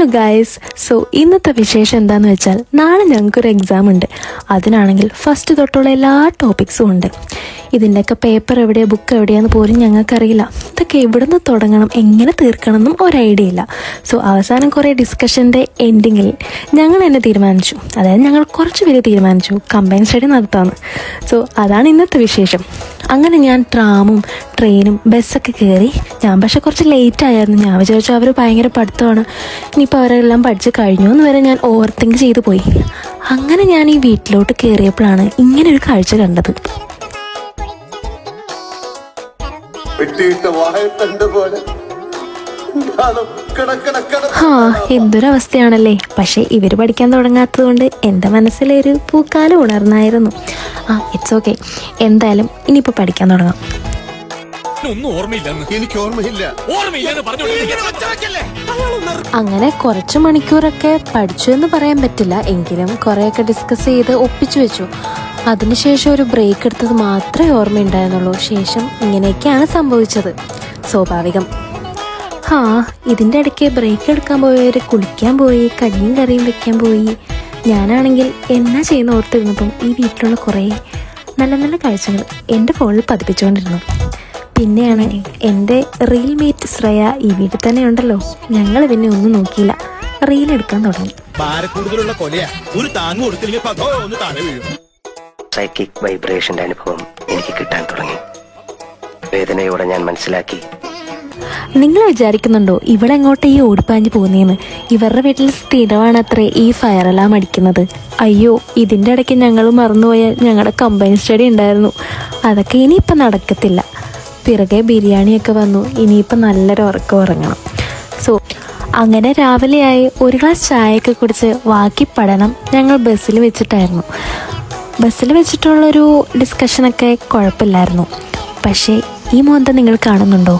Hello guys, so ഇന്നത്തെ വിശേഷം എന്താണെന്ന് വെച്ചാൽ നാളെ ഞങ്ങൾക്കൊരു എക്സാം ഉണ്ട്. അതിനാണെങ്കിൽ ഫസ്റ്റ് തൊട്ടുള്ള എല്ലാ ടോപ്പിക്സും ഉണ്ട്. ഇതിൻ്റെയൊക്കെ പേപ്പർ എവിടെയാണ്, ബുക്ക് എവിടെയാണെന്ന് പോലും ഞങ്ങൾക്കറിയില്ല. ഇതൊക്കെ എവിടെ നിന്ന് തുടങ്ങണം, എങ്ങനെ തീർക്കണം എന്നും ഒരു ഐഡിയ ഇല്ല. സോ അവസാനം കുറേ ഡിസ്കഷൻ്റെ എൻഡിങ്ങിൽ ഞങ്ങൾ തന്നെ തീരുമാനിച്ചു, അതായത് ഞങ്ങൾ കുറച്ച് പേര് തീരുമാനിച്ചു കമ്പൈൻ സ്റ്റഡി നടത്താമെന്ന്. സോ അതാണ് ഇന്നത്തെ വിശേഷം. അങ്ങനെ ഞാൻ ട്രാമും ട്രെയിനും ബസ്സൊക്കെ കയറി. ഞാൻ പക്ഷെ കുറച്ച് ലേറ്റ് ആയിരുന്നു. ഞാൻ വിചാരിച്ചു അവർ ഭയങ്കര പഠിത്തമാണ്, ഇനിയിപ്പോൾ അവരെല്ലാം പഠിച്ച് കഴിഞ്ഞു എന്ന് വരെ ഞാൻ ഓവർ തിങ്ക് ചെയ്തു പോയി. അങ്ങനെ ഞാൻ ഈ വീട്ടിലോട്ട് കയറിയപ്പോഴാണ് ഇങ്ങനൊരു കാഴ്ച കണ്ടത്. എന്തൊരവസ്ഥയാണല്ലേ. പക്ഷെ ഇവർ പഠിക്കാൻ തുടങ്ങാത്തത് കൊണ്ട് എൻ്റെ മനസ്സിലൊരു പൂക്കാലം ഉണർന്നായിരുന്നു. ഇറ്റ്സ് ഓക്കെ, എന്തായാലും ഇനിയിപ്പോൾ പഠിക്കാൻ തുടങ്ങാം. അങ്ങനെ കുറച്ച് മണിക്കൂറൊക്കെ പഠിച്ചു എന്ന് പറയാൻ പറ്റില്ല, എങ്കിലും കുറേയൊക്കെ ഡിസ്കസ് ചെയ്ത് ഒപ്പിച്ചു വെച്ചു. അതിനുശേഷം ഒരു ബ്രേക്ക് എടുത്തത് മാത്രമേ ഓർമ്മയുണ്ടായിരുന്നുള്ളൂ. ശേഷം ഇങ്ങനെയൊക്കെയാണ് സംഭവിച്ചത്. സ്വാഭാവികം. ഇതിൻ്റെ ഇടയ്ക്ക് ബ്രേക്ക് എടുക്കാൻ പോയവർ കുളിക്കാൻ പോയി, കഞ്ഞിയും കറിയും വെക്കാൻ പോയി. ഞാനാണെങ്കിൽ എന്നാ ചെയ്യുന്ന ഓർത്തിരുന്നപ്പം ഈ വീട്ടിലുള്ള കുറേ നല്ല നല്ല കാഴ്ചകൾ എൻ്റെ ഫോണിൽ പതിപ്പിച്ചുകൊണ്ടിരുന്നു. പിന്നെയാണ് എൻ്റെ റീൽ മേറ്റ് ശ്രേയ ഈ വീട്ടിൽ തന്നെ ഉണ്ടല്ലോ. ഞങ്ങൾ പിന്നെ ഒന്നും നോക്കിയില്ല, റീൽ എടുക്കാൻ തുടങ്ങി. സൈക്കിക് വൈബ്രേഷന്റെ അനുഭവം എനിക്ക് കിട്ടാൻ തുടങ്ങി. വേദനയോടെ ഞാൻ മനസ്സിലാക്കി. നിങ്ങൾ വിചാരിക്കുന്നുണ്ടോ ഇവിടെ എങ്ങോട്ട് ഈ ഓടിപ്പാഞ്ഞ് പോകുന്നതെന്ന്? ഇവരുടെ വീട്ടിൽ സ്ഥിരമാണ് അത്രേ ഈ ഫയർ അലാം അടിക്കുന്നത്. അയ്യോ, ഇതിൻ്റെ ഇടയ്ക്ക് ഞങ്ങൾ മറന്നുപോയാൽ ഞങ്ങളുടെ കമ്പൈൻ സ്റ്റഡി ഉണ്ടായിരുന്നു. അതൊക്കെ ഇനിയിപ്പം നടക്കത്തില്ല. പിറകെ ബിരിയാണിയൊക്കെ വന്നു. ഇനിയിപ്പം നല്ലൊരു ഉറക്കം ഉറങ്ങണം. സോ അങ്ങനെ രാവിലെയായി ഒരു ഗ്ലാസ് ചായയൊക്കെ കുടിച്ച് ബാക്കി പഠനം ഞങ്ങൾ ബസ്സിൽ വെച്ചിട്ടായിരുന്നു. ബസ്സിൽ വെച്ചിട്ടുള്ളൊരു ഡിസ്കഷനൊക്കെ കുഴപ്പമില്ലായിരുന്നു. പക്ഷേ ഈ മോന്ത നിങ്ങൾ കാണുന്നുണ്ടോ?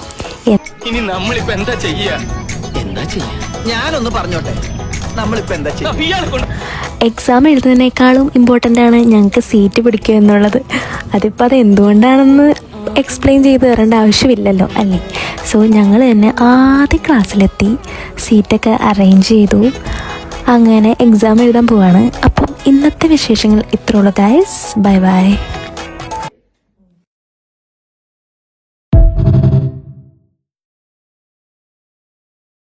ഇനി നമ്മളിപ്പോ എന്താ ചെയ്യാ? ഞാനൊന്ന് പറഞ്ഞോട്ടെ, നമ്മളിപ്പോ എന്താ ചെയ്യാ? എക്സാം എഴുതുന്നതിനേക്കാളും ഇമ്പോർട്ടൻ്റ് ആണ് ഞങ്ങൾക്ക് സീറ്റ് പിടിക്കുക എന്നുള്ളത്. അതിപ്പോൾ അത് എന്തുകൊണ്ടാണെന്ന് എക്സ്പ്ലെയിൻ ചെയ്ത് തരേണ്ട ആവശ്യമില്ലല്ലോ അല്ലേ? സോ ഞങ്ങൾ തന്നെ ആദ്യ ക്ലാസ്സിലെത്തി, സീറ്റൊക്കെ അറേഞ്ച് ചെയ്തു. അങ്ങനെ എക്സാം എഴുതാൻ പോവാണ്. അപ്പം ഇന്നത്തെ വിശേഷങ്ങൾ ഇത്രയുള്ളൂ ഗൈസ്. Bye bye.